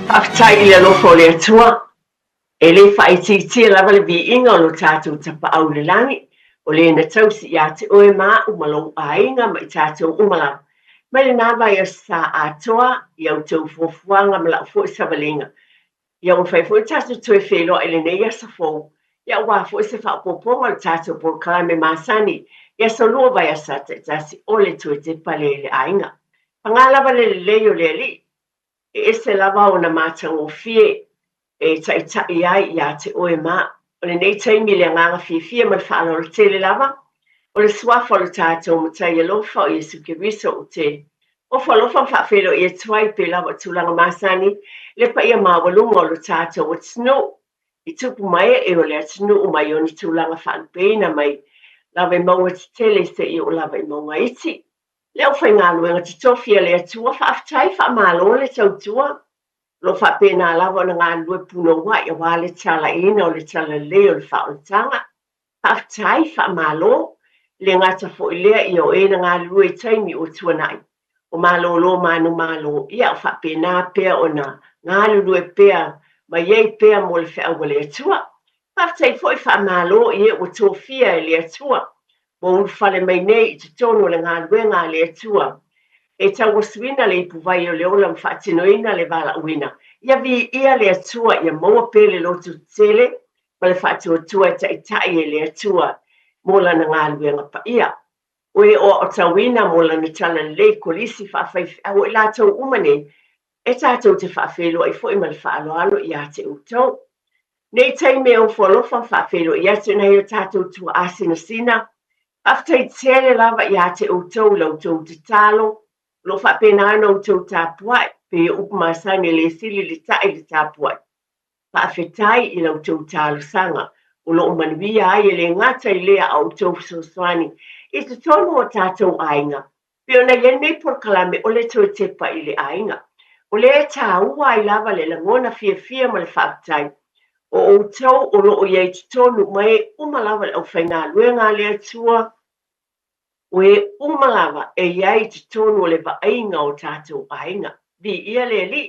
Aftai le lofo le atua, e le whaititia lava le viinga o lo tātou tapa au le langi, o le na tausi ia te oe mā umalou ainga ma i tātou umala. Mai le nāwa ia sa atoa, ia u tau fuafuanga ma la ufo i savalinga. Ia un fai fo i tātou tue whelo e le neia sa fōu. Ia ua fo i se whapoponga le tātou por kalame māsani, ia sa lua vai asa te tasi o le tue te pale le ainga. Pangalawa le leo le li, e se lava o na mātango fie, e tai ai ia te oe mā. O le nei taimi le nganga fia ma le whaala o le tele lava, o le swafa o le tātou matai e lofa o Iesu Kiriso o te. O whalofa whawhelo i e tuai pe lava tūlanga māsani, le pa ia mawalunga o le tātou o tino. I tupu mai e o le atinu o mai o ni tūlanga whaanpeina mai, lava i maua te tele se i o lava i maunga iti. Leo whai ngā luenga te tofia le atua whaaftai whaamalo le tautua. Lo whapena lawa na ngā lue puno wai a wā le tala ina o le tala leo le whaolitanga. Whaaftai whaamalo le ngata fo i lea i o e na ngā lue taimi o tuanai. O malo lo manu malo ia o whapena pea o na ngā lue pea ma iei pea mo le whea le atua. Whaaftai fo i whaamalo i e o tofia e le atua. Mo ulfale mai nei i te tono le ngā luenga le atua. E tau swina le ipuwai o le ola mwhaatinoina le wala uina. Ia vi ia le atua ia moa pele lotu tele, ma le whaatuatua e tai e le atua mola na ngā luenga pa ia. Oe o tawina mola na tala le kolisi whaafai au e la tau umane, e tātou te whaafelo ai fo i ma le whaaloalo i a te utau. Nei tai mea o whalofa whaafelo i atu nei o tātou tua asina sina, aftai tele lava i a te utau lau tau te talo, lo whapena ana o tau tāpuai, pe upumasani le sili le tai le tāpuai. Whaafetai i lau tau talo sanga, o lo manuia ai e le ngata i lea au tau soswani, i te tono o tātou ainga. Pe ona yenei por kalame o le tau tepa i le ainga. O le tā ua i lava le langona fia ma le whaatai. O tau o lo o iei te tonu mai umalawa le au whainga luenga le atua, o e umalawa e iai te tonu o le waainga o tātou ainga. Vi ia le li,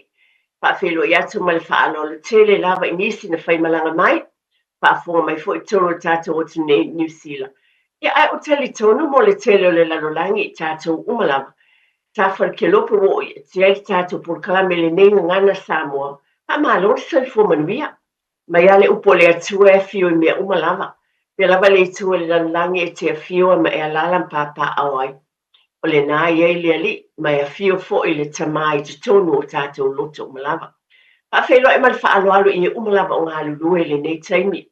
whaafelo i atu ma le whaalo le tele lava i nisi na whaimalanga mai, whaafonga mai fo i tonu o tātou o te New Zealand. Ia ai o tele tonu mo le tele o le lalolangi i tātou umalawa. Tāwhar ke lopo o i te ai tātou por kalame le nenga ngana Samoa, pa malo le soifo manuia. Mai ale upo le atua e fio i mea umalawa. Pe lava le tua le lalolangi e te a fio ma e alalam papa awai. O le nā iei le ali, mai a fio fo i le tamai te tonu o tātou loto umalawa. Pa whelo e mal whaaloalo i e umalawa o ngā lulue le nei taimi.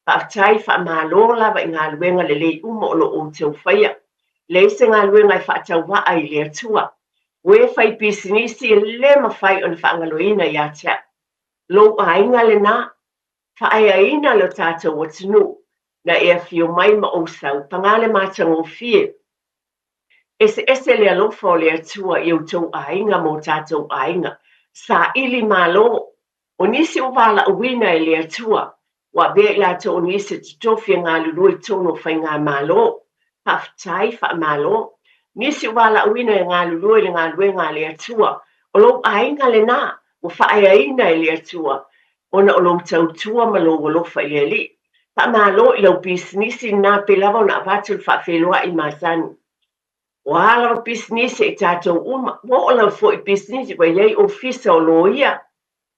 Pa aftai wha malo lava i ngā luenga le lei uma o lo o tau whaia. Le se ngā luenga i whaatau waa i le atua. Ue whai pisinisi e le mawhai o na whaangaloina i atia. Lo ainga le nā, whaaiaina lo tātou o tunu, na e a fio mai ma o sau, pangale mātango fie. Ese le alofa o le atua i o tau ainga mo tātou ainga. Sa ili malo, o nisi o wala uwina e le atua, wa bea la to o nisi te tofi ngā lulu i tono whai ngā malo, paftai wha malo, nisi o wala uwina e ngā lulu i ngā luenga le atua, o lo ainga le nā, o whaaiaina e le atua, ona o lo tau tua ma lo walofa i le li. Pa malo i lau bisnisi nā pe lava o na avatul whaafeloa i masani. Wala o business e tātou uma, wo o lau fo i business wa iei ofisa o loia,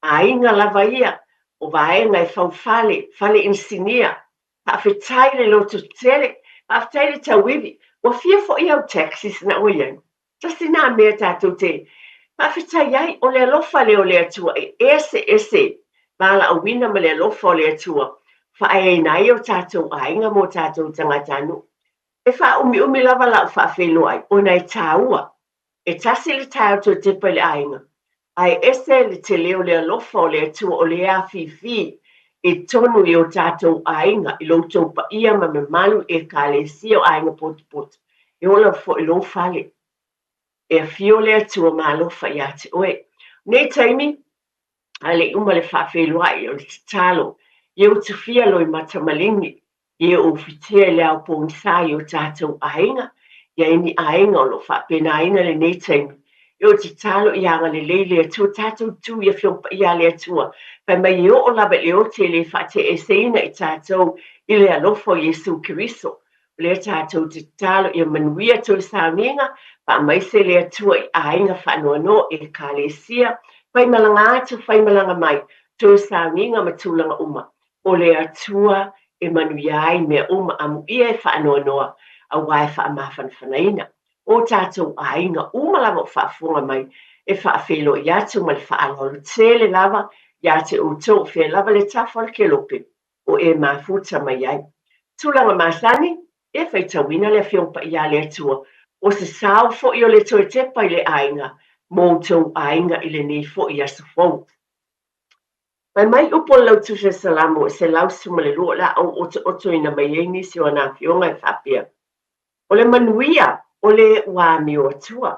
a inga lava ia, o vae ngai fau fale insinia, pa awhetai le loto tele, pa awhetai le tawivi, wa fia fo i au taxis na oian, tasi nā mea tātou te, pa awhetai ai o le alofa le o le atua, e ese, wala o wina ma le alofa o le atua, fa ai nai o tātou a inga mo tātou tangatanu. E wha umi lava la wha whelo ai, o nei tāua, e tasi le tāu to tepa le ainga. Ai ese le te leo le alofa o le atua o le a fifi, e tonu i o tātou ainga, i lo tau pa ia ma me malu e ka le si o ainga pot. E ola fo i lo fale. E a fio le atua ma alofa i ate oe. Nei taimi, ale uma le wha whelo ai o le talo, i o tufia lo i matamalingi, e o fitea le au pōngsai o tātou ainga, ia ini ainga o lo whapena aina le nei taimi. Yo te talo i anga le atua tātou tu ia whiompa ia le atua. Pai mai i o lawa le o te le whate e seina i tātou i le alofo Yesu Kiriso. Le tātou te talo i manuia tō sāminga, pa mai se le atua i ainga whanoano e kālesia, pai malanga atu, pai malanga mai, tō sāminga matulanga uma. O le atua e manuia ai mea uma amu ia e whanoanoa, a wai whaamawhanwhanaina. O tātou ainga umalawa whaafunga mai e whaafelo i atu ma le whaalolu tele lava i ate o tō whea lava le tawhara ke lope o e mafuta mai ai. Tūlanga māsani e whaitawina le whiompa i a le atua o se sāu fo i o le toe tepa i le ainga mō tō ainga i le nei fo i asu fau. Mai upo lau tuse salamo e se lau suma le lua la au oto ina mai e nisi o ana whionga e whapia. O le manuia o le wā mio atua.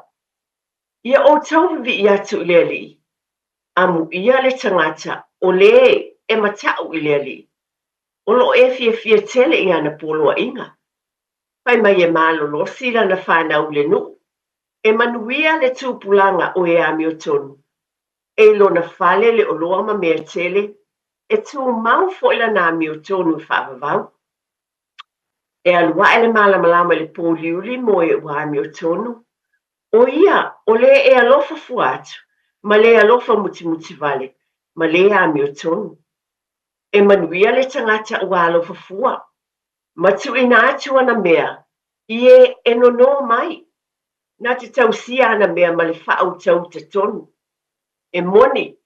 Ia o tau vi i atu i le li. Amu ia le tangata o le e matau i le li. O lo e fia tele i ana poloa inga. Pai mai e malo lo sila na whanau le nu. E manuia le tūpulanga o e a mio tonu. E lo na fale le o loa ma mea tele. E tū mau fo ila na mio tonu i whaavavau. E alua ele malama le poliuli mo e wā mio tonu. O ia, o le e alofa fuatu, ma le alofa muti vale, ma le a mio tonu. E manuia le tangata ua alofa fua. Ma tu ina atu ana mea, ie e nono mai. Na te tausia ana mea ma le whaau tau te tonu. E moni,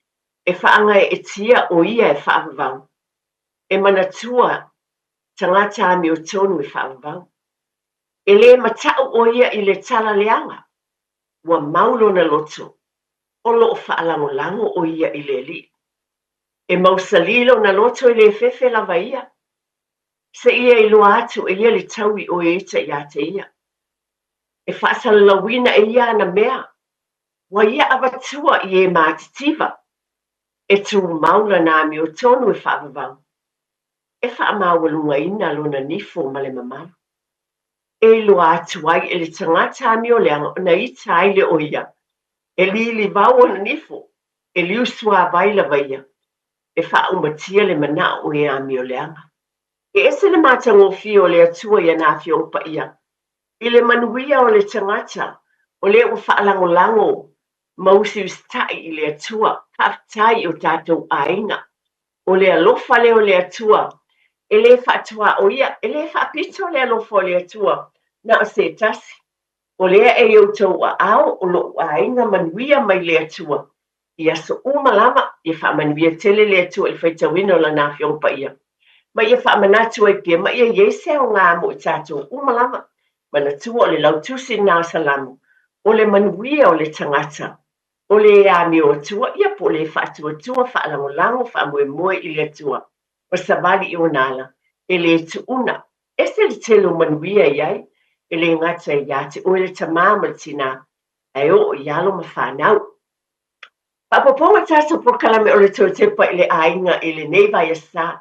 e whaanga e tia o ia e whaavavau. E manatua, tangata a mio tonu e whaavavau. E le matau o ia i le tala leanga. Wa maulo na loto, o loo whaalango o ia i le li. E mausalilo na loto i le fefe lava ia. Se ia i loa atu e ia le taui o e ita i ate ia. E whaasalalawina e ia na mea. Wa ia avatua i e mātitiva. E tu maula na mi o tonu e whaavavau. E whaamawalunga ina lona nifo ma le mamalu. E loa atu ai e le tangata mi o leanga o na ita ai le o ia. E li vau na nifo. E li usua vai lava ia. E whaumatia le mana o e a mi o leanga. E ese le matango fio le atua ia na fio pa ia. I le manuia o le tangata o le o whaalangolango mausi ustai i le atua kaftai o tātou ainga. O le alofa le o le atua e le whaatua o ia e le whaapito le alofa o le atua na o se tasi. O lea e au tau a ao o lo ainga manuia mai le atua. Ia so umalama i whaamanuia tele le atua i whaitawina o la na fiong pa ia. Ma ia whaamanatu ai pia ma ia iese o ngā mo i tātou umalama. Mana tua o le lautusi nā salamu. O le manuia o le tangata. O le ami o atua ia po le whaatua tua whaalangolango whaamoe i le atua. O sabali i o nala. E le tuuna. Ese le telo manuia iai. E le ngata i ate o le tamama tina. Ai o ialo ma whanau. Papaponga tātou pokalame o le tō tepa i le ainga i le neiva i sa.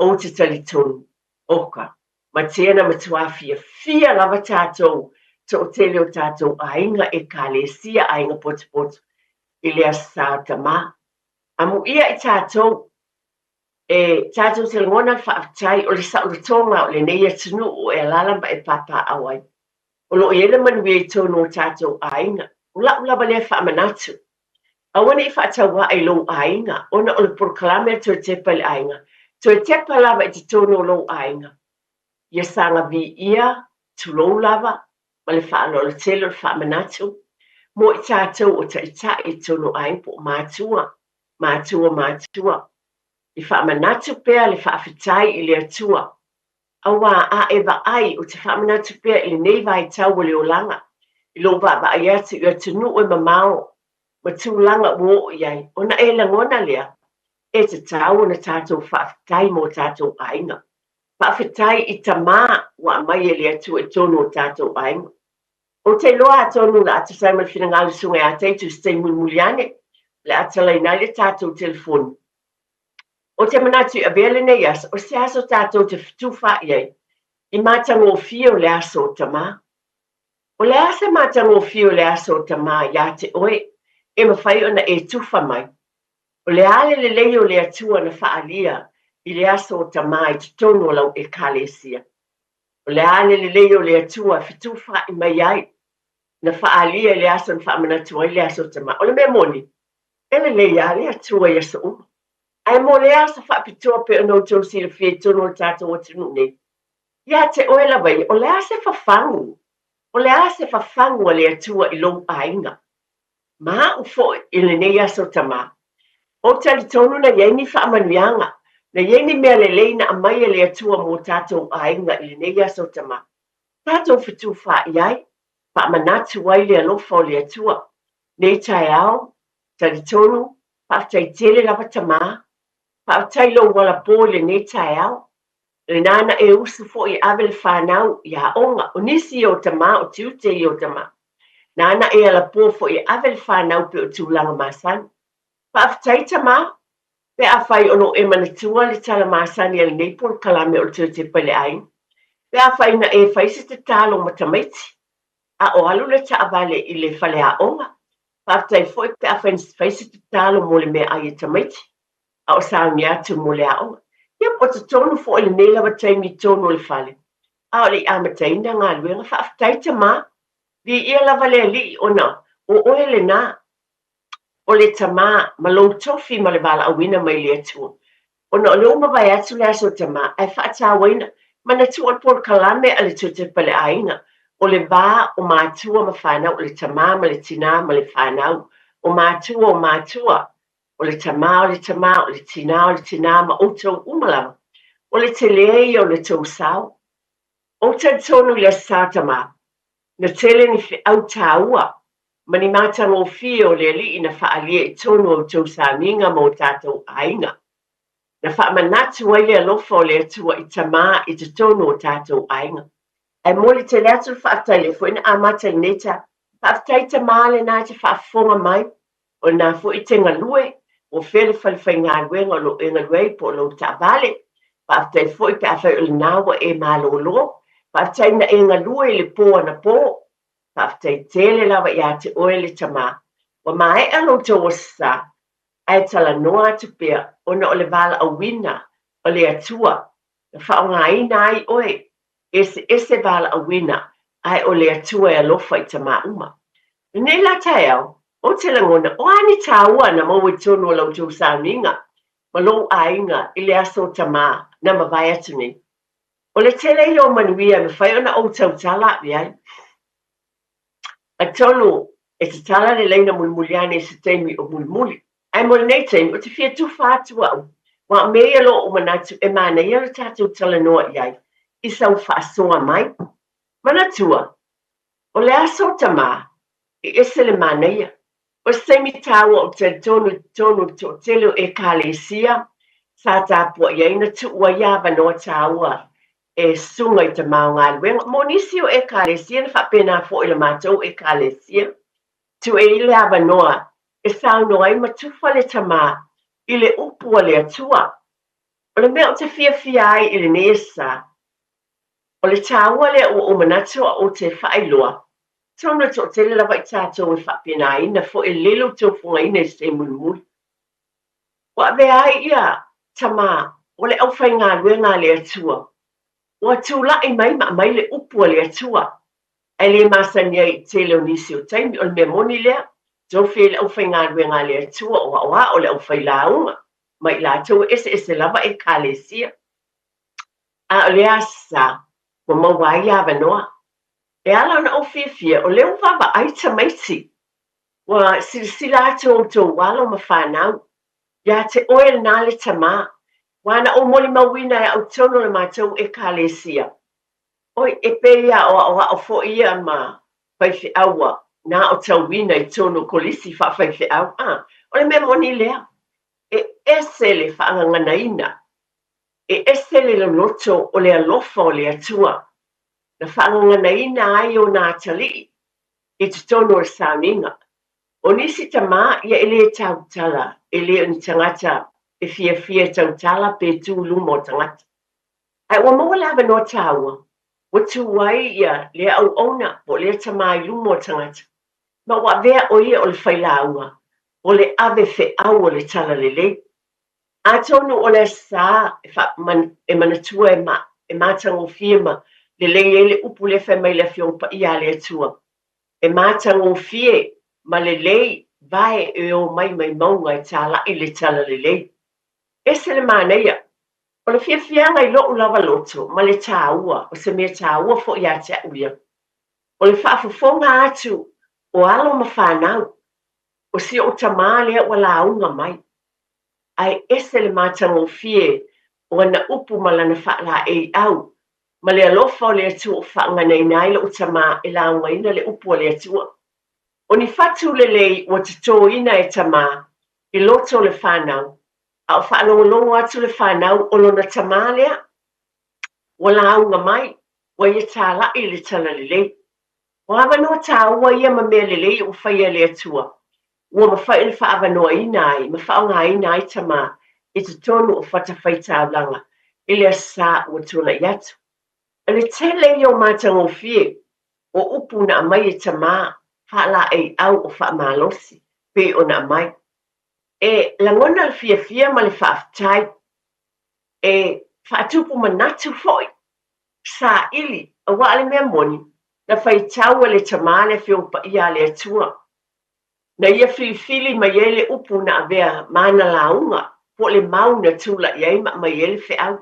O te talitonu. Oka. Ma tēna matuafia fia lava tātou. Tō tele o tātou ainga e kālesia ainga potu. I le asa tama. Amu ia i tātou. E tātou te ngona whaatai o le saurutonga o le neia tunu o e lalamba e papa awai. O lo e le manuia i tōno tātou ainga. Ula le whaamanatu. Awane i whaatawa ai lo ainga. Ona o le porkalame tō tepa le ainga. Tō tepa lava i te tōno lo ainga. Ia sanga vi ia tulou lava. Ma le whaalo le telo le whaamanatu. Mo i tātou o ta i tōno ainga po mātua. I whaamanatu pēr le whaawhitai i le atua. Awa a ewa ai o te whaamanatu pēr i le neiva i tau o le olanga. I lo wa ai atu i atunu e mamao. Ma tūlanga uo iai. Ona e langona lea. E te tau na tātou whaawhitai mo tātou ainga. Whaawhitai i ta mā wa mai e le atu e tono tātou ainga. O te loa atonu na atu saima whina ngalu sunga a teitu stei mulmuliane. Le atalai nai le tātou telefonu. O te manatu i avele nei as, o se aso tātou te tuwha iei, i mātango fio le aso o tamā. O le ase matango fio le aso tama ia te oe, e mawhai ona e tufa mai. O le ale le leio le atua na whaalia i le aso tama i te tonu lau e kalesia. O le ale le leio le atua fitufa i mai ai, na whaalia le aso na whaamanatua i le aso tama. O le mea moni, e le leia le atua i aso uma. Ai mo le aso whaapitua pe ono tau si le fie tonu o tātou o tunu nei. Ia te oe la wai, o le ase whafangu. O le ase whafangu a le atua i lou ainga. Ma u fo i le nei aso tama. O tali tonu na yeini whaamanuianga. Na yeini mea le leina a mai le atua mo tātou ainga i le nei aso tama. Tātou fitu wha iai. Whaamanatu wai le alofa o le atua. Nei tai ao. Tali tonu. Whaatai tele lava tama. Whaatai lo wala po le nei tai ao. Le nana e usu fo i avele whanau i a onga. O nisi o tama o tiute i o tama. Nana e ala po fo i avele whanau pe o tūlanga masani. Whaatai tama. Pe a whai ono e manatua le tala masani al neipon kalame o te pale ai. Pe a whai na e whaisi te talo matamaiti. A o alu le ta avale i le whale a onga. Whaatai fo i pe a whaisi te talo mo le mea ai e tamaiti. A o sauni atu mo le a onga. Ia po te tonu fo i le nela wa taimi tonu le whale. A o le amataina ngā luenga whaatai tama. Di ia lava le li ona o oe le nā. O le tama ma lou tofi ma le wala awina mai le atua. Ona o leo mawai atu le aso tama ai whaata waina ma na tua por kalame a le tute pale ainga. O le wā o mātua ma whanau o le tama ma le tina ma le whanau. O mātua. O le tama, o le tina ma o tau umalawa. O le telei o le tau sao. O tonu le sātama. Na tele ni fi au tāua. Mani mātango fio le li ina whaalia i tonu o tau sāminga mo tātou ainga. Na whaamanatu wai le alofa o le atua i tama i te tonu o tātou ainga. Ai moli te le atu whaatai le fuina amata i neta. Whaatai tama le nā te whaafonga mai. O nā fu i te ngalue. O fele whalewhai ngā ruenga lo e ngalue po lo ta vale. Whaatai fu i pe a whai uli nāwa e mālolo. Whaatai na e ngalue le pō na pō. Whaatai tele lawa i a te oe le tama. Wa mai alo tō wasa. Ai tala noa atu pia. Ona o le wala awina. O le atua. Na whaonga ina ai oe. Ese wala awina. Ai o le atua e alofa i tama uma. Nei la tai au. O te langona, o ani tāua na mau i tonu o lau tau sāminga. Ma lou ainga i le aso tama na mawai atu ni. O le tele i o manuia me whai ona o tau tala vi ai. A tonu e te tala le leina mulmuliane e se teimi o mulmuli. Ai mo le nei teimi o te fia tu whātua au. Wa mea lo o manatu e mana i ala tātou tala noa i ai. I sau whaasoa mai. Manatua, o le aso tama i ese le mana ia. O semi tawa o te tonu to telo e kalesia, sa ta po ia ina tu ua ia no tawa e sunga i te mau ngā luenga. Monisi o e kalesia, na whapena fo i le mātou e kalesia. Tu e ile ava noa, e sao noa i matufa le tama, i le upua le atua. O le mea o te fia ai i le nesa. O le tawa le o manatua o te whailoa. Tona to tele lava i tātou e whapena ina fo e lelo tau funga ina e se mulmuli. Wa vea ia tama o le au whai ngā ruenga le atua. Wa tūla i mai ma mai le upua le atua. Ai le masani ai tele o nisi o taimi o le mea moni lea. Tau whai le au whai ngā ruenga le atua o le au whai launga. Mai la tau ese lava e kalesia. A o le asa wa mawai awa noa. E ala na o fia o leo wawa aita maiti. Wa sila atu o walo ma whanau. Ia te oe nā le tama. Wana o moli mawina e au tono le mātou e kalesia. Oi e peia o fo ia ma whaifi awa. Nā o tau wina i tono kolisi wha whaifi au. O le mea moni lea. E ese le whaangangana ina. E ese le loto o le alofa o le atua. Na whaangangana ina ai o nā tali. I te tono o sāminga. O nisi tama ia ele e tau tala. Ele o ni tangata e fia tau tala pe tū lumo tangata. Ai wa mawa lawa no taua. ua tuai ia le auauna po le tamailumo o tagata ma ua vea o ia o le failauga o le ave feʻau o le tala lelei atonu o le sā e manatua e matagofie ma lelei ai le upu le fai mai le afiogapaia a le atua e matagofie ma lelei vae e o mai mauga e talaʻi le tala lelei ese le manaia o le fiafiaga i loʻu lava loto ma le tāua o se mea tāua foʻi iā te aʻu ia o le faafofoga atu o alo ma fanau o si o tamā lea ua lauga mai ai ese le matagofie o ana upu ma lana faalaʻeiʻau ma le alofa o le atua o faaganaina ai loʻu tamā e laugaina le upu o le atua o ni fatu lelei ua totoina e tamā i loto o le fanau a o faalogologo atu le fanau o lona tamā lea ua lauga mai ua ia talaʻi i le tala lelei o avanoa tāua ia ma mea lelei ua faia le atua ua mafai le faavanoaina ai ma faaogāina ai tamā i totonu o fatafaitaulaga i le asā ua tuanaʻi atu o le tele ia o matagofie o upu na mai e tamā faalaʻeiʻau o faamalosi pe ona mai e lagona le fiafia ma le faafetai e faatupu manatu foʻi saʻili auā le mea moni na faitau e le tamā le afiogapaia a le atua na ia filifili mai ai le upu na avea manalauga po le mau na tulaʻi ai ma mai ai le feʻau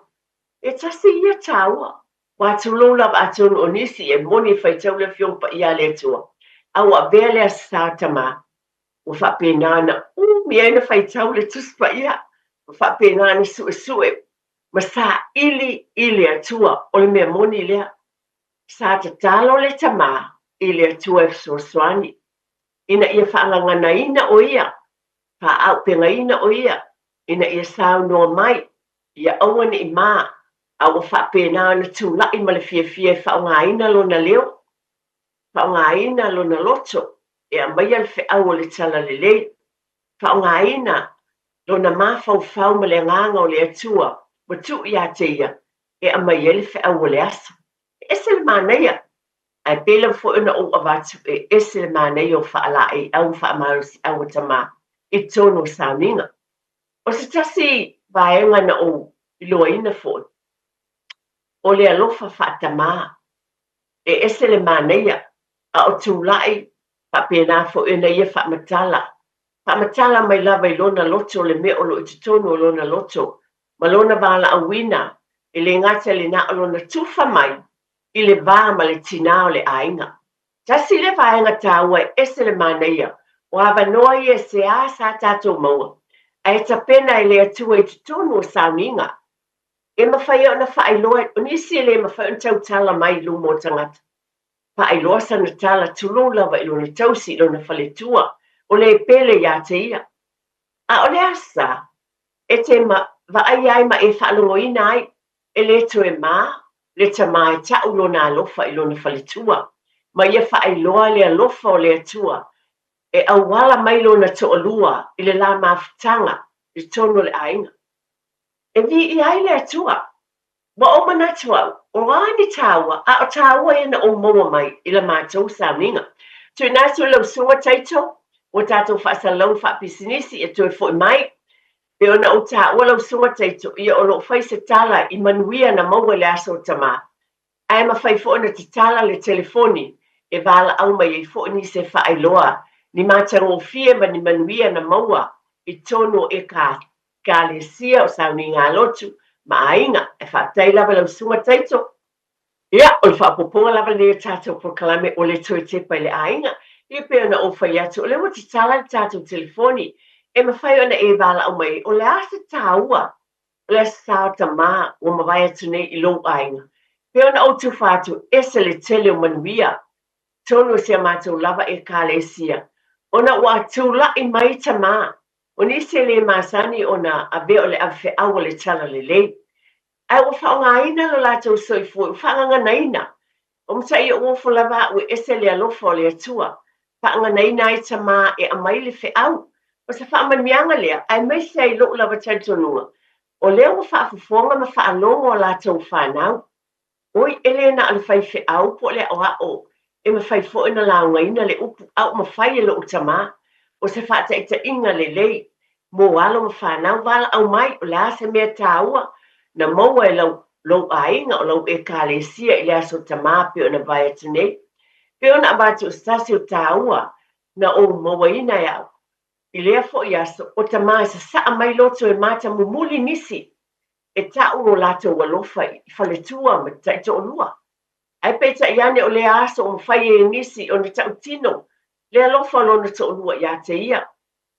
e tasi ia tāua ua tulou lava atonu o nisi e moni e faitau le afiogapaia a le atua aua avea le asā tamā ua faapena ana umi ai na faitau le tusi paia ua faapena ana suʻesuʻe ma saʻili i le atua o le mea moni lea sa tatalo le tamā i le atua e fesoasoani ina ia faagaganaina o ia faaaʻupegaina o ia ina ia saunoa mai ia aua neʻi mā aua faapena ana tulaʻi ma le fiafia e faaogāina lona leo faaogāina lona loto e amaia le feʻau o le tala lelei faaogāina lona mafaufau ma le agaga o le atua ma tuʻi iā te ia e amaia le feʻau o le aso ese le manaia ae pela foʻi ona ou avatu e ese le manaia o faalaʻeiʻau faamalosiʻau o tamā i tonu o sauniga o se tasi vaega na ou iloaina foʻi o le alofa faatamā e ese le manaia a o tulaʻi faapena foʻi ona ia faamatala mai lava i lona loto o le mea o loo i totonu o lona loto ma lona valaauina i le gata lenā o lona tufa mai i le vā ma le tinā o le aiga tasi le vaega tāua e ese le manaia o avanoa ia seā sa tatou maua ae tapena e le atua i totonu o sauniga e mafai ona faailoa o nisi e lē mafai ona tautala mai luma o tagata faailoa sana tala tulou lava i lona tausi i lona faletua o le pele iā te ia a o le asa e te vaai ai ma e faalogoina ai e lē toe mā le tamā e taʻu lona alofa i lona faletua ma ia faailoa le alofa o le atua e auala mai lona toʻalua i le lā mafutaga i tonu o le aiga e viʻi ai le atua ua o manatu au o ani tāua a o tāua ia na o maua mai i le matou sauniga tuuina atu e lausuga taito ua tatou faasalau faapisinisi e toe foʻi mai pe ona o tāua lausuga taito ia o loo fai se tala i manuia na maua le aso o tamā ae mafai foʻi na tatala le telefoni e valaau mai ai foʻi ni se faailoa ni matagofie ma ni manuia na maua i tonu o e kalesia o sauniga lotu ma aiga e faaptai lava lausuga taito ia o le faapopoga lava lenei o tatou proklame o le toe tepa i le aiga ia pe ona ou fai atu o le ua tatala le tatou telefoni e mafai ona e valaau mai o le a se tāua o le asā o tamā ua mavae atu nei i lou aiga pe ona ou tufa atu ese le tele o manuia tonu o sia matou lava e kalesia ona ua tulaʻi mai tamā o nisi e lē masani ona avea o le avefeʻau o le tala lelei ae ua faaaogāina lo latou soifua ua faagaganaina o mataʻia ua ofo lava aʻu e ese le alofa o le atua faaganaina ai tamā e amai le feʻau o se faamaniaga lea ae maisi ai loʻu lava talitonuga o lea ua faafofoga ma faalogo o latou fanau oi ele na al fai fe au po le o e ma fai fo ina la ngaina le upu au ma fai le utama o se fa te inga le lei mo alo ma fa na wala au mai o la se me taua na mo e lo ainga o lo e kalesia ile aso tama pe ona vai tene pe ona ba tu stasi o taua na o mo ina ya ile fo ya so o tama se sa mai loto e mata mumuli nisi e tau o lato walofa i faletua ma taito o lua. Ai peita iane o le aso o mwhai e nisi o ni tau tino, le alofa lo na to lua ia te ia,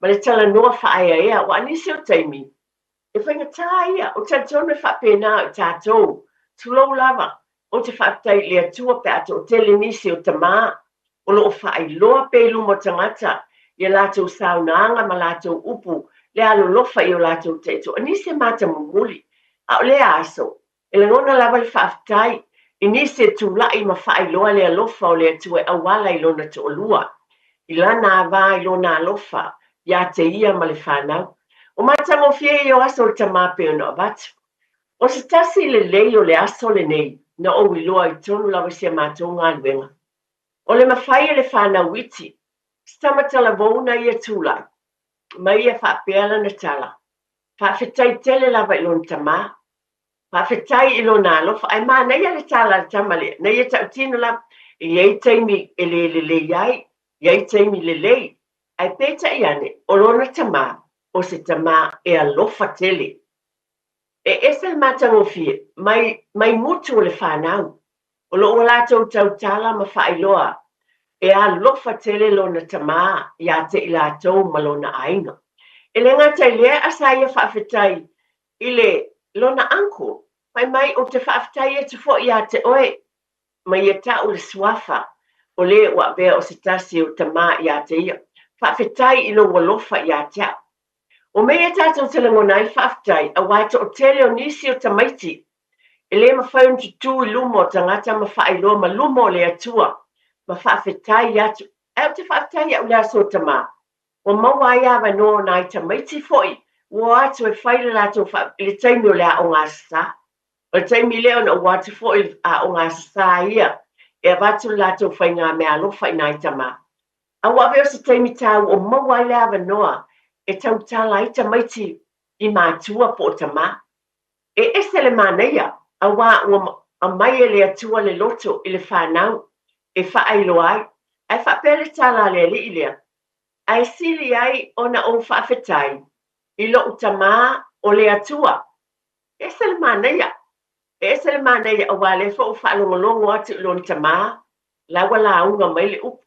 ma le tala noa whaaya ea, wa nisi o teimi. E whainga tā ia, o ta tonu e whapena o tātou, tulou lava, o te whaptai le atua pe ato o tele nisi o ta mā, o lo o whaai loa pelu mo tangata, ia lato saunaanga ma lato upu, le alo lofa i o lato teito, a nisi mata mumuli, a o le aso, e le ngona lava le whaptai, i nisi tūlai ma whaai loa le alofa o le atua e awala i lona to olua, i lana ava i lona alofa, ia te ia ma le whanau. O matango fie i o aso le tamape o no abatu. O se tasi le lei o le aso le nei, na o iloa i tonu lawa sia mātou ngā luenga. O le mawhai le whanau witi, stamatala vouna i a tūlai, ma i a whapeala na tala. Whawhetai tele lava i lona tamā, whawhetai i lona alofa, ai mā nei a le tala le tamale, nei a tau tino la, i ei teimi e le iai, i ei teimi le lei, ai peta i ane, o lona tamā, o se tama e alofa tele. E ese matango fie, mai mutu o le whanau. O lo o lato tau tala ma whaailoa. E alofa tele lo na tama ia te i lato ma lo na ainga. E le ngata i lea asaya whaafetai i le lo na anko. Mai o te whaafetai e te fo ia te oe. Mai e ta o le swafa. O le wa bea o se tasi o tama ia te ia. Whaafetai i lo walofa ia te au. O mea tātou te langona i whaftai, a waita o tele o nisi o tamaiti. E le ma whaun tu tū i lumo tangata ma whaailoa ma lumo le atua. Ma whawhetai atu. E o te whaftai au lea so tama. O maua ia wa no na i tamaiti foi. O atu e whaile lato le taimi o lea o ngā sasa. O le taimi leo na o atu foi a o ngā sasa ia. E watu lato whai ngā mea alofa i nai tama. A wawe o se taimi tau o maua lea wa noa. E tau tala i tamaiti i mātua po tama. E ese le māneia, a wā a mai e le atua le loto i le whanau, e whaai loai, e whapele tala le li i lea. Ai sili ai ona o whawhetai, i lo tama o le atua. Ese le māneia, ese le māneia a wā le wha o whaalongolongo atu i lo tama, lawa la unga mai le upu.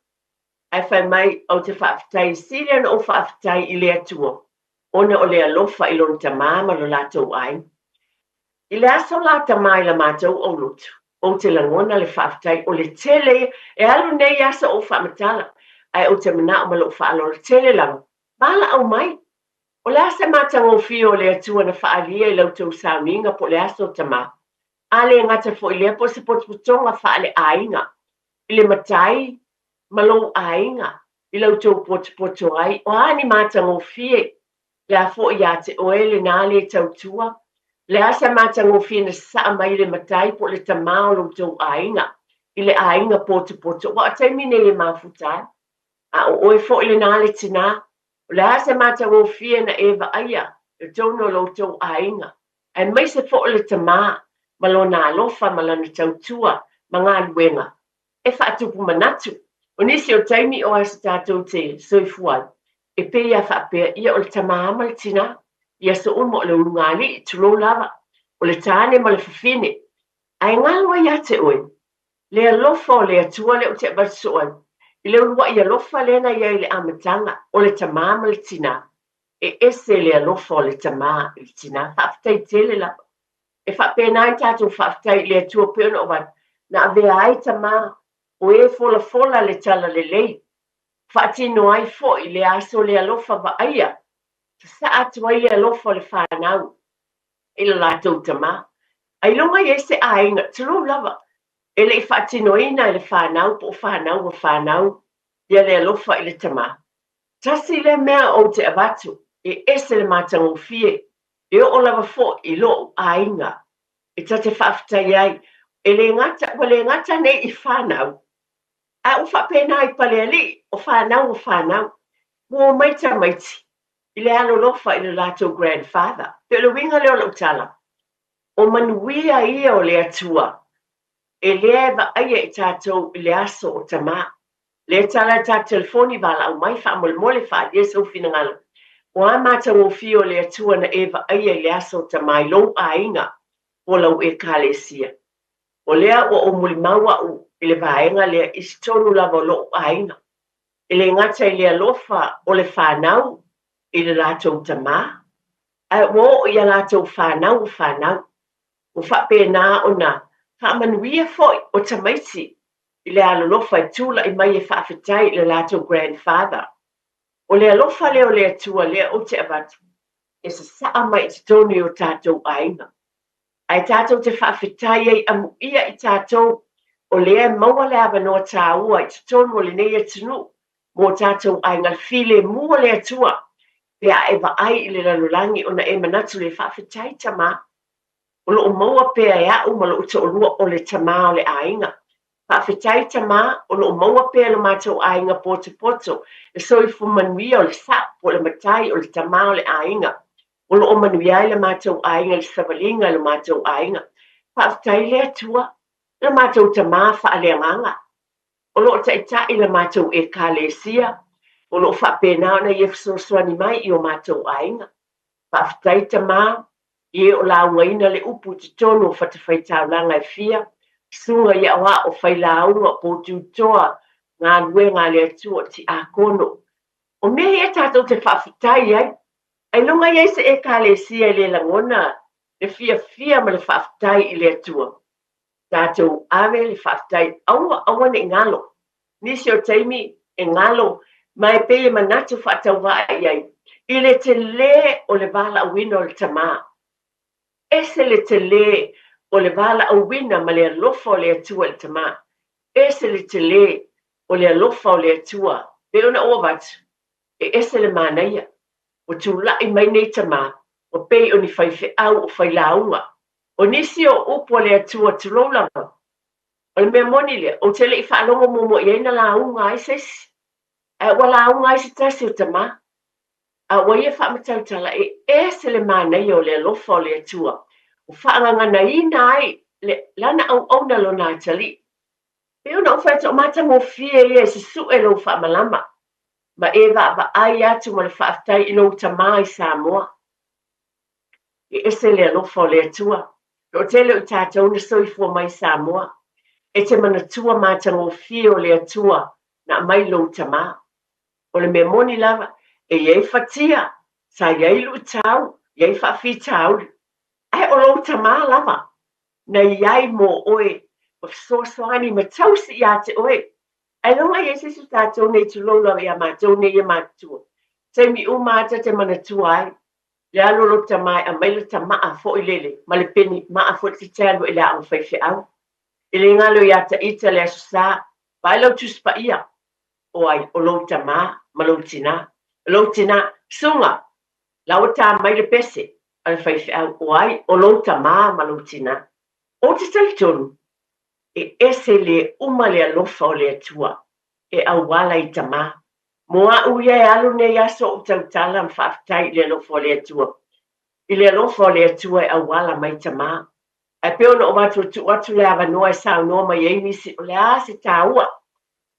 Ai whai mai au te whaafitai siri ana o whaafitai i le atua. Ona o le alofa i lona tamā ma lo lātou ai. I le aso la tamā i la mātou o lutu. O te langona le whaafitai o le tele e alu nei asa o whaamatala. Ai o te mana o malo whaalo le tele langa. Bala au mai. O le asa mātango fio le atua na whaalia i lautou sauninga po le aso tamā. A le ngata fo i lea po se potuputonga whaale ainga. I le matai malo ainga i lautou poto ai o ani matango fie le a fo ia te oele na le tautua le asa matango fie na sa mai le matai po le tamao lautou ainga i le ainga poto wa taimine e mafutai a o oe fo i le na le tina le asa matango fie na eva aia le tono lautou ainga ai mai se fo le tama malo na alofa malana tautua mga luenga e whaatupu manatu. O nisi o taimi o asa tātou te soifuai. E pe ia whapea ia o le tamāma le tina. Ia so umo o le urungali i tulo lava. O le tāne ma le whawhine. Ai ngalwa ia te oe. Le alofa o le atua le o te abasoan. I le urua i alofa lena ia i le amatanga. O le tamāma le tina. E ese le alofa o le tamā le tina. Whaftai tele lava. E whapea nai tātou whaftai le atua peona o wat. Na avea ai tamā. O e fola le tala le lei. Whaatino ai fo i le aso le alofa wa aia. Sa atu ai le alofa le whanau. I le lātou tama. Ai longa i ese ainga, tulu lava. E le whaatino ina i le whanau, po whanau wa whanau. Ia le alofa i le tama. Tasi le mea o te abatu. E ese le matango fie. E o lava fo i lo ainga. E tate whaftai ai. e le ngata nei I whanau. A o whapena I pale ali, o whanau. Mua maiti. I le alo lofa I le lato grandfather. Te le winga leo la utala. O manuia ia o le atua. E leva aia I tātou I le aso o tamā. Le tala ta telefoni wala au mai wha mole wha yeso fina ngalo. O a mata o fio le atua na eva aia le aso tamā I lo a inga. O lau e kalesia. O lea o mulimaua u I le vaenga lea istonu lava lo a inga. I le ngata I le alofa o le whanau I le latou tamā. A o I a latou whanau. O whapena o na whamanuia foi o tamaisi. I le alolofa I tula I mai e whaafetai I le latou grandfather. O le alofa leo le atua lea o te avatu. E sa saa mai te tonu o tātou ainga. Ai tātou te whaafetai ei amu ia I tātou o lea maua le avanoa tāua I te tonu o le nei atunu. Mo tātou ainga file mua le atua. Pea e wa ai I le lalulangi o na e manatu le whaafetai tamā. O lo maua pea e au ma lo uta o lua o le tamā o le ainga. Whaafetai tamā o lo maua pea le mātou ainga poto. E soifu manuia o le sap o le matai o le tamā o le ainga. O lo manuia le mātou ainga le savalinga le mātou ainga. Whaafetai le atua le mātou tamā whaaleanganga. O lo taitai le mātou e kālesia. O lo whapena na Yefsoswani mai I o mātou ainga. Whaafetai tamā Ie o la ngaina le upu te tono whatawhai taulanga e fia. Sunga ia wa o whai launga po tutoa ngā luenga le atua ti a kono. O mea e tātou te whawhitai ai. Ai lunga iei se e kālesia le langona le fia ma le whawhitai I le atua. Tātou ave le whawhitai aua ne ngalo. Nisi o teimi e ngalo mai pe manatu whatauwa ai. I le te le o le vala awina o le tamā. Ese le te le o le vala au wina ma le alofa o le atua le tamā. Ese le te le o le alofa o le atua. Pe ona o watu. E ese le mānaia. O tu lai mai nei tamā. O pei o ni whaiwhi au o whailaunga. O nisi o upo le atua tu lolanga. O le mea moni le. O te le I whaalonga momo I eina launga ai sesi. Wa launga ai se tasi o tamā. A waia whaamatautala e ese le mānaia o le alofa o le atua. O whaanganga ina ai le lana au na lo nā tali. Pe ona o whaita o mata mo fie e se su e lo whaamalama. Ma e wa ai atu ma le whaafitai I lo tamā I Samoa. E ese le alofa o le atua. O tele o tātou na soifua mai Samoa. E te manatua mata mo fie o le atua na mai lo tamā. O le mea moni lava. E iei whatia, sa iei lu tau, iei whawhi tau. Ai o lo tamā lava. Na iei mō oe, o sosoani ma tausi I a te oe. Ai longa iei sisu tātou nei tu lola I a mātou nei I mātua. Te mi umata te manatua ai. Le alo lo tamai a maila tamaa fo I lele, ma le peni maa fo ti tēlu I le au whaiwhi au. I le ngalo I ata ita le asu sā, pai lau tuspa ia. O ai o lo tamā, ma lo tina. Lo tina sunga lau ta mai le pese al whaiwhi au o ai o lo tamā ma lo tina. O te talitonu e ese le uma le alofa o le atua e au wala I tamā. Moa uia e alu ne aso o tautala mwhaftai le alofa o le atua. I le alofa o le atua e au wala mai tamā. Ai peona o watu atu le avanoa e sao noa mai e nisi o le ase tāua.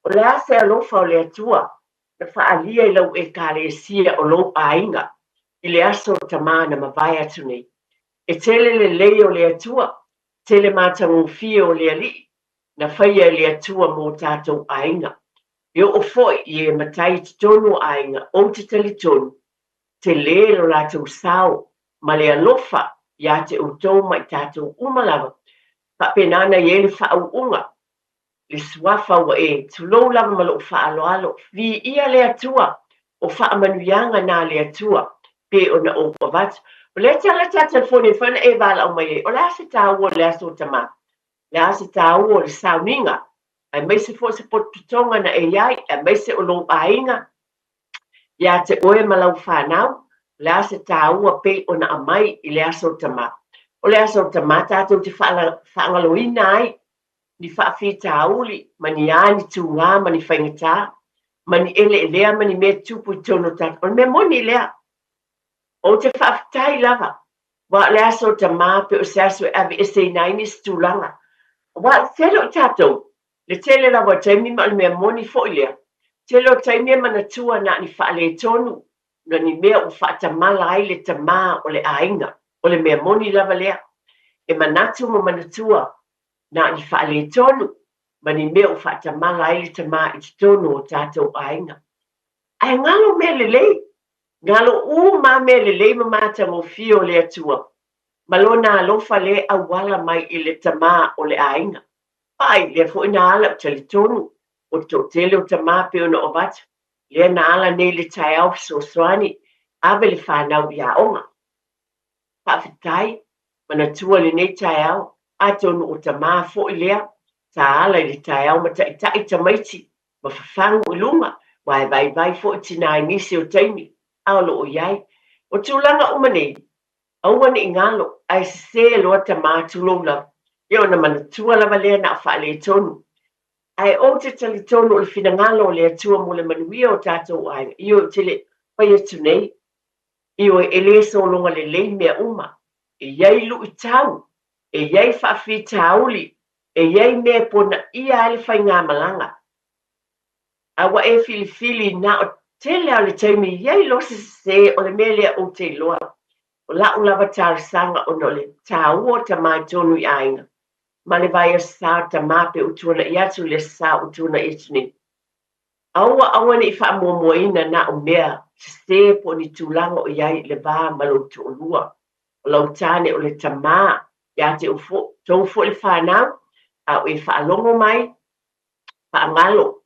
O le ase alofa o le atua. Na whaalia I lau e kālesia o lo ainga. I le aso tamā na mawai atu nei. E tele le lei o le atua. Tele mātangu fia o le ali. Na whaia le atua mō tātou ainga. E o foi I e matai te tonu ainga o te talitonu. Te le lo lātou sao. Ma le alofa ia te utou mai tātou umalawa. Papenana I ele whaau unga. Le suafa wa e tulou lava ma lo whaaloalo vi ia le atua o whaamanuianga nā le atua pe ona o pavatu. O le tala ta telefoni whana e wala o mai e o le ase tāu o le aso tamā. Le ase tāu o le sauninga. Ai meise fo se potutonga na e iai, ai meise o lo ainga. Ia te oe ma lau whanau, le ase tāu a pe ona amai I le aso tamā. O le aso tamata tu te whaangaloina ai, ni whaawhitauli, mani ani tūngā, mani whaingata, mani ele lea, mani mea tupu tono tata. O me moni lea, o te whaafitai lava, wa le aso tamā pe o se aso e avi e se naini stulanga. Wa telo tatou, le tele lava taimi ma le mea moni fo ilea, telo taimi mana tua na ni whaale tonu, na ni mea o whaatamala ai le tamā o le ainga, o le mea moni lava lea. E manatu mo manatua na ni whaale tonu, ma ni mea o whaatamala ai le tamā i te tonu o tātou ainga. Ai ngalo mea lelei, ngalo u ma mea lelei ma mata mo fio le atua, malona alofa le awala mai i le tamā o le ainga. Ai, le fo ina ala o tali tonu, o to tele o tamā pe ona o vata, le na ala nei le tai au so soani, ave le whanau ia onga. Whaafitai, manatua le nei tai au, a tonu o tamā fo i lea, ta ala i le tai au mata i tai tamaiti, ma whawhangu i lunga, vai fo i tina i nisi o taimi, aolo o iai, o tūlanga umanei, auane i ngalo, ai se loa tamā tūlonga, io na manatua lava lea na whaale tonu. Ai o te tali tonu o le finangalo le atua mo le manuia o tātou ai, io te le pai atu nei, io e le solonga le lei mea uma, e iai lu i tau, e iai whaafi tauli, e iai mea pona ia ale whai ngā malanga. Awa e fili na o tele au le taimi iai losi se o le mea lea o te loa, o la lava tārisanga o no le tāua tamai tonu i ainga. Ma le vai sa tamā pe utuana i atu le sa utuana i tuni. Aua ni whaamomoina na o mea se po ni tūlanga o iai le vā malo tuolua. O lau tāne o le tamā ia te tau fo le whanau au e whaalongo mai whaangalo.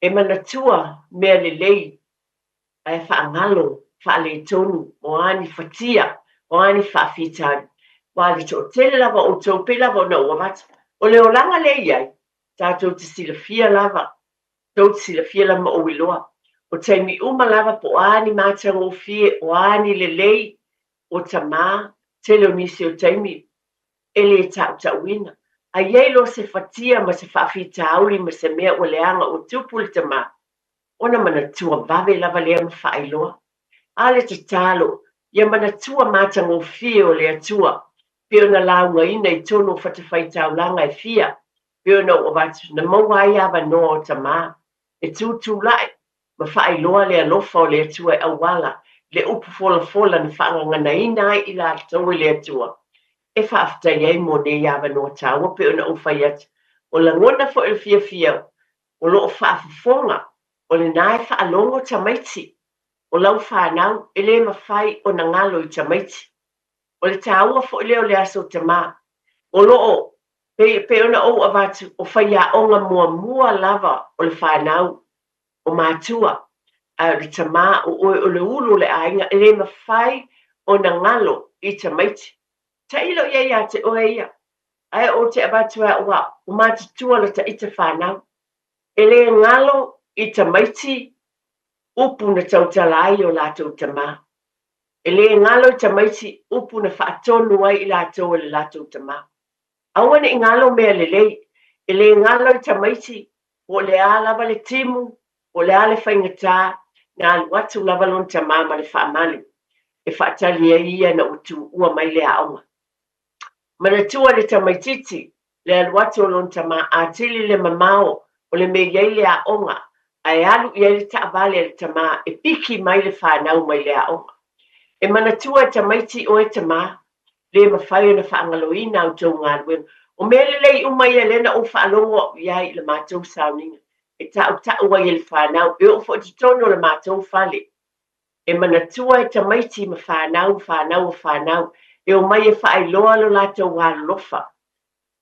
E manatua mea le lei ai whaangalo whaale tonu o ani whatia o ani whaafitani. Wale to tele lava o tau pe lava na ua vata. O leo langa le iai, tātou te silafia lava, tau te silafia lama o iloa. O taimi uma lava po ani mātanga o fie, o ani le lei, o tamā, tele o nisi o taimi, ele e tau wina. A ielo se fatia ma se whaafita auri ma se mea o leanga o tupu le tamā. Ona mana tua vave lava lea ma whaailoa. Ale te talo, ia mana tua mātanga o fie o lea tua. Pio na launga ina i tono whatawhai taulanga e fia. Pio na o watu na mawai awa noa o tamā. E tūtū lai, ma whai loa lea lofa o lea tua e awala. Le upu fola na whaanganga ina i la tau lea tua. E whaafta iei mo ne awa noa taua pio na uwhai atu. O la ngona fo il fia. O loo whaafafonga. O le nae whaalongo tamaiti. O lau whanau, ele mawhai o na ngalo i tamaiti. O le tāua fo leo le aso tamā. O loo, pe ona o avatu, o whaia onga mua lava o le whanau, o mātua, a le tamā o le ulu le ainga, ele mawhai o na ngalo i tamaiti. Ta ilo ia te oe ia. Ai o te avatu a oa, o mātutua le ta ita whanau. Ele ngalo i tamaiti, upu na tautalai o lātou tamā. Ele ngalo tamaiti upu na whaatonu ai i lātou le lātou tamā. Awane i ngalo mea lelei, ele ngalo tamaiti o le lava le timu, o le ale whaingatā, na watu lava lon tamā ma le whaamali. E whaatali ia na utu ua mai le aonga. Manatua le tamaititi, le aluatu lon tamā atili le mamao, o le me iei le aonga, ai alu iei le taavale le tamā, e piki mai le whanau mai le aonga. E manatua tamaiti o e tamā, le mawhai na whaangaloina au tau ngā ruenga. O mele lei umai e lena o whaalongo iai le mātou sauninga. E tau wai e le whanau, e o fo te tono le mātou whale. E manatua e tamaiti ma whanau, e o mai e whae loa lo lātou wā lofa.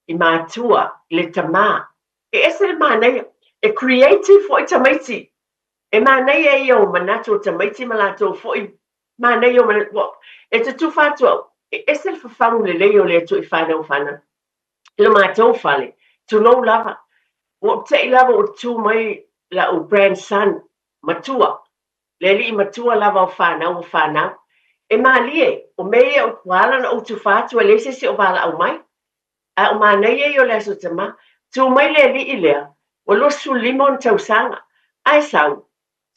I mātua, le tamā. E ese le mānei, e creative fo i tamaiti. E mānei e o manato tamaiti ma lātou fo i mānei o manatua. E te tu whātua, e ese le whawhangu le leo le atu i whanau. Le mātou whale, tu lou lava. O te i lava o tu mai la o grandson, matua. Le li matua lava o whanau. e malie o mea o wala na o tu fatu le se o wala au mai a o manai e o le aso tama tu mai le li ilea o lo su limon tau sanga ai sau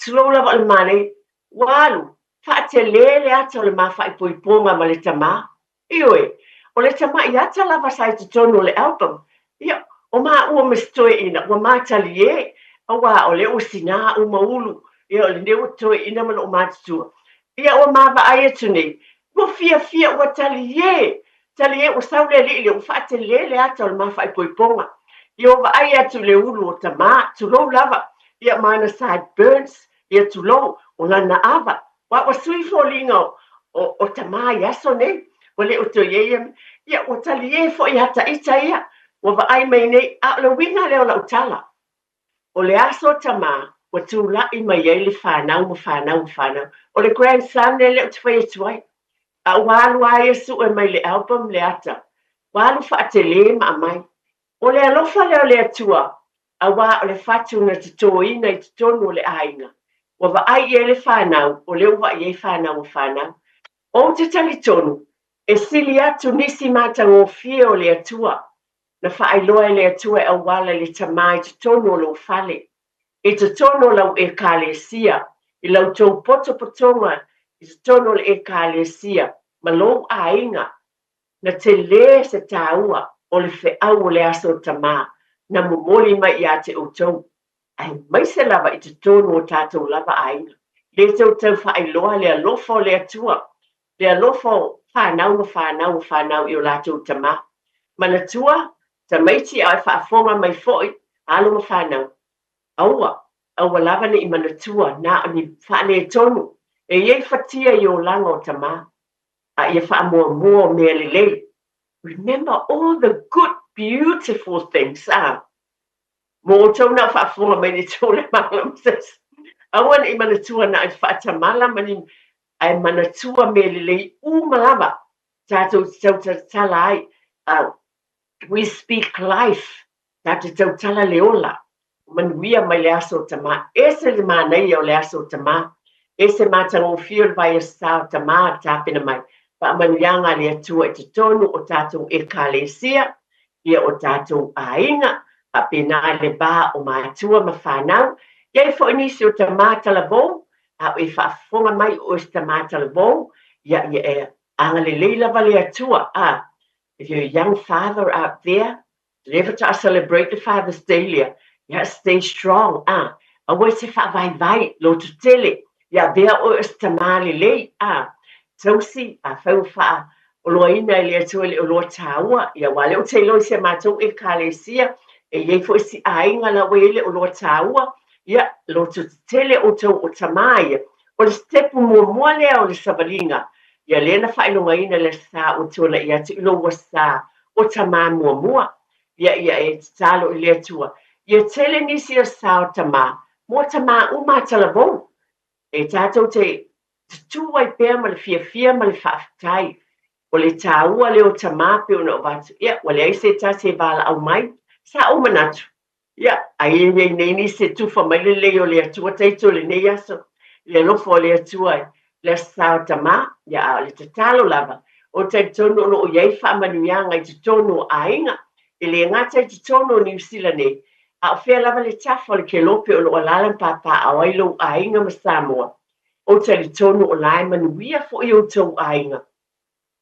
tulo la o manai walu fa te le ata le ma fa i poiponga ma le tama ioi o le tama i ata lava sai te tonu le album ia o ma ua mestoi ina ua matali e awa o le usina o maulu ia o le neu toi ina ma lo matutua ia o ma ba ai atu nei ua fia ua tali e o sau le li le o fa te le ata o le ma fa i poiponga ia o va ai atu le ulu o tama tulo lava ia mana sideburns ia tulo o lana ava wa sui folinga o tama ia so nei o le o to ia o tali e fo ia ta ita ia o va ai mai nei a le winga le o la utala o le aso tama o tu la i mai e le whanau o le grandson le o te whai tuai a walu ai su e mai le album le ata walu fa te le ma mai o le alofa le o le atua a wa o le fatu na te toina i te tonu o le ainga o va ai e le whanau o le uwa i e whanau o te tali tonu e sili atu nisi mata ngō fie o le atua na whaailoa le atua e awala le tamai te tonu o lo fale e te tonu lau e kālesia i lau tau potonga i te tonu le e kālesia ma lo ainga na te le se tāua o le wheau o le aso tamā na momoli mai i a te utou ai mai se lava i te tonu o tātou lava ainga le tau whaailoa le alofa o le atua le alofa whanau i o lātou tamā mana tua tamaiti ai whaafonga mai foi alo ma whanau aua lava ni i mana tua na ni whaane tonu e iei fatia i o langa o tamā a ia whaamua mea lelei remember all the good beautiful things mo tau na whaafonga mai ni tau le malamses aua ni i mana tua na i whaatamala mani ai mana tua mea lelei malava tātou tala ai we speak life tātou tala leola manuia mai le aso tama ese le manai o le aso tama ese matango fio vai esta tama tapina mai pa manuianga le atua i te tonu o tātou e kālesia ia o tātou ainga a pena le ba o mātua ma whanau iai fo inisi o tama talabo a e whaafonga mai o esta tama talabo ia e anga le leila vale atua if you're a young father out there, never to celebrate the Father's Day, stay strong. Awai se vai lo tu tele, vea o estamali le, tausi, fau fa, o loa ina le atua le o loa taua, wale o te lo se matou e kālesia, e ye fo si ainga la wele o loa taua, lo tu tele o tau o tamai, o le stepu mua lea o le savalinga, ia lena whainonga ina le sa o tona ia te ilo wa sa o tamā mua ia e talo i le atua ia tele nisi o sa o tamā mo tamā uma talabou e tātou te tuai pēr ma le fia ma le whaafitai o le tāua le o tamā pe ona o vatu ia wale ai se tā se vala au mai sa o manatu ia ai nei ni se tufa mai le o le atua taito le nei aso le lofo le atua le sa tama ya le talo lava o te tono o iai whaamanuianga i te tono ainga e le ngata i te tono New Zealand a whea lava le tafa le ke lope o lo alalan papa a wailo ainga ma Samoa o te le tono o lai manuia fo i o tau ainga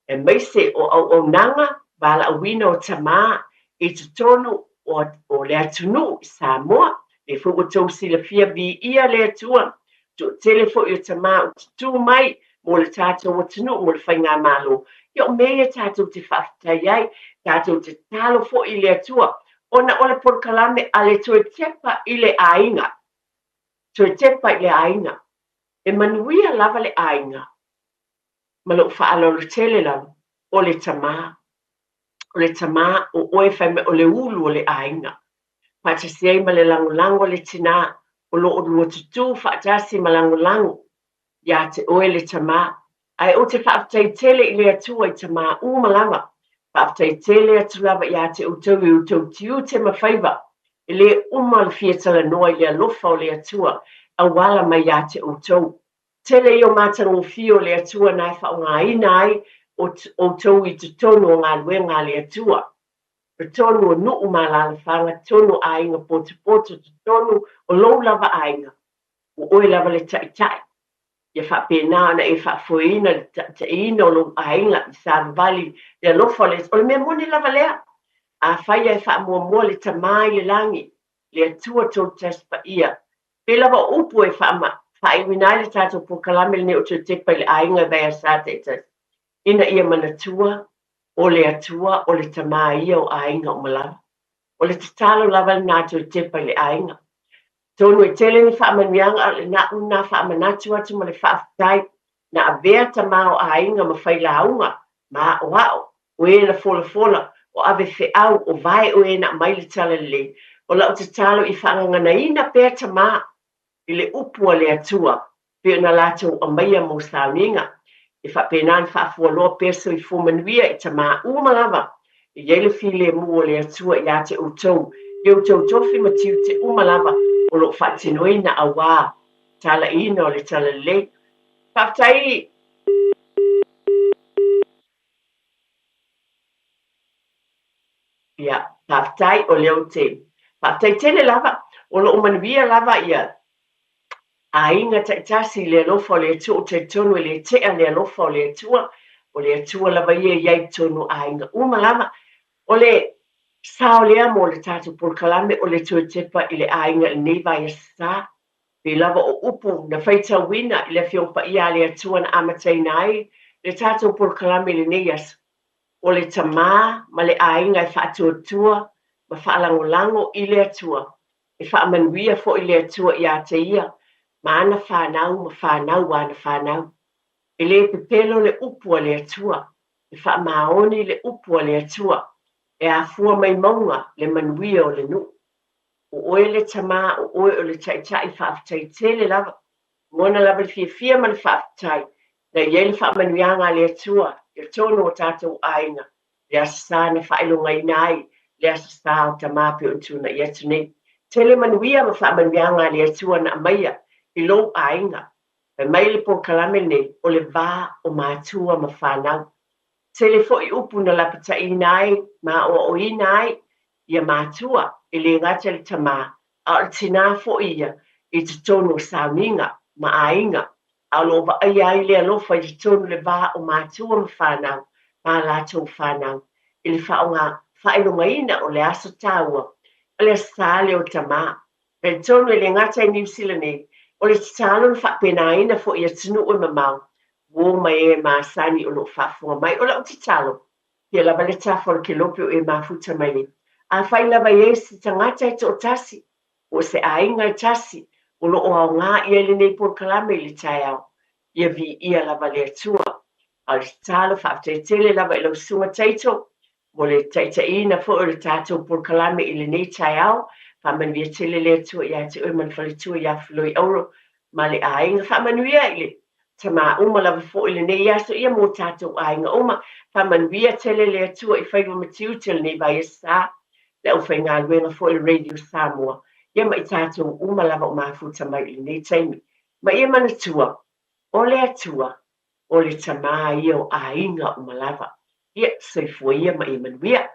e mai se o nanga bala a wina o tama i te tono o le atunu Samoa e fo o tau sila fia vi ia le atua telefo i tama o tu mai mo le tātou o tunu mo le whainga malo i mea tātou te whaftai ai tātou te talo fo i le atua ona o le porkalame a le toe tepa i le ainga e manuia lava le ainga ma lo whaalo le tele lava o le tama o oe whaime o le ulu o le ainga pata siai ma le lango le tina o lo o lua tutu whaatasi malango ia te oe le tamā. Ai o te whaafitai tele i le atua i tamā umalawa. Whaafitai tele atu lava ia te utau i utau tiu te mawhaiva. I le uma le fia tala noa i le alofa o le atua a wala mai ia te utau. tele i o matangofio le atua na e whaongaina ai o tau i te tonu o ngā luenga le atua. Pe tonu o nuu malalawhanga, tonu ainga potu te tonu o lou lava ainga. O oe lava le tai. Ia whapena na e whafoina te ina o lou ainga i Sāvali le alofa o le mea moni lava lea. A whaia e whaamua le tamai le langi, le atua tau taspa ia. Pe lava upu e whaiwinai le tātou po kalame le neo te tepa le ainga vea sa te tas. Ina ia manatua, o le atua, o le tamai ia o ainga o malava. O le tatalo lava le nātou tepa le ainga. Tonu e tele ni whaamanuanga le na una whaamanatu atu ma le whaafitai na avea tamao ainga ma whailaunga ma o ao, o e la fola. O ave feau o vai o e na mai le tala le. O lau te talo i whaangana ina pēr tamā i le upua le atua. Pēr na lātou o maia mō sauninga. I whapenan whaafua loa pēso i fumanuia i tamā umalava. I yeile file mua le atua i ate utou. I utou tofi matiu te umalava o lo whaatinoina a wā. Tala ina o le tala le. Whaftai ia taftai o leo te. Taftai tele lava, o lo umanuia lava ia. A inga taitasi le alofa o le atua o te tonu e le tea le alofa o le atua lava ia iai tonu a inga uma lava. O le sao lea mo le tatu pulkalame o le tua tepa i le a inga nei vai a sa. Pe lava o upu na whaita wina i le whiopa ia le atua na amateina ai le tatu pulkalame le nei asu. O le tamā ma le ainga e whaatuatua ma whaalangolango i le atua. E whaamanuia fo i le atua i a te ia. Ma ana whanau ma whanau ana whanau. E le pepelo le upua le atua. E whaamaoni le upua le atua. E a fua mai maunga le manuia o le nu. O oe le tamā o oe o le taitai whaafitai tele lava. Mona lava le fia ma le whaafitai. Na ie le whaamanuianga le atua. E tono o tātou ainga, le asasa na whaelonga i nai, le asasa o tamāpe o tūna i atu nei. Tele manuia ma whaamanuianga le atua na amaia, i lou ainga. E mai le po kalame nei, o le vā o mātua ma whanau. Tele fo i upu na lapata i nai, ma o i nai, ia mātua, i le ngata le tamā, a o tina fo ia, i te tono sauninga, ma ainga. Alofa ai ai le alofa i tonu le vā o mātua ma whanau, ma lātou whanau. I le whaonga whaelongaina o le aso tāua, o le asale o tamā. Pe tonu e le ngata i New Zealand nei, o le talo na whapenaina fo i atunu o mamau, wo mai e ma sani o lo whaafua mai, o la o te talo. Pia lava le tafo ke lope o e mafuta mai ni. A whai lava e si tangata i to tasi, o se ainga i tasi, o lo o au ngā ia le nei por kalame le tai au. Ia vi ia lava le atua. A le talo whaaftai tele lava i lau sunga taito. Mo le taita ina fo o le tātou por kalame i le nei tai au. Whaman via tele le atua ia te oi man whale tua ia whiloi auro. Ma le ainga whamanu ia i le. Tama uma lava fo i le nei aso ia mo tātou ainga uma. Whaman via tele le atua i whaiwa matiu tele nei vai esa. Le au whai ngā luenga fo i Radio Samoa. Ia mai tātou uma lava o mafuta mai i nei taimi. Ma ia mana tua, o le atua, o le tamā ia o ainga o malava. Ia, soifua ia ma ia manuia.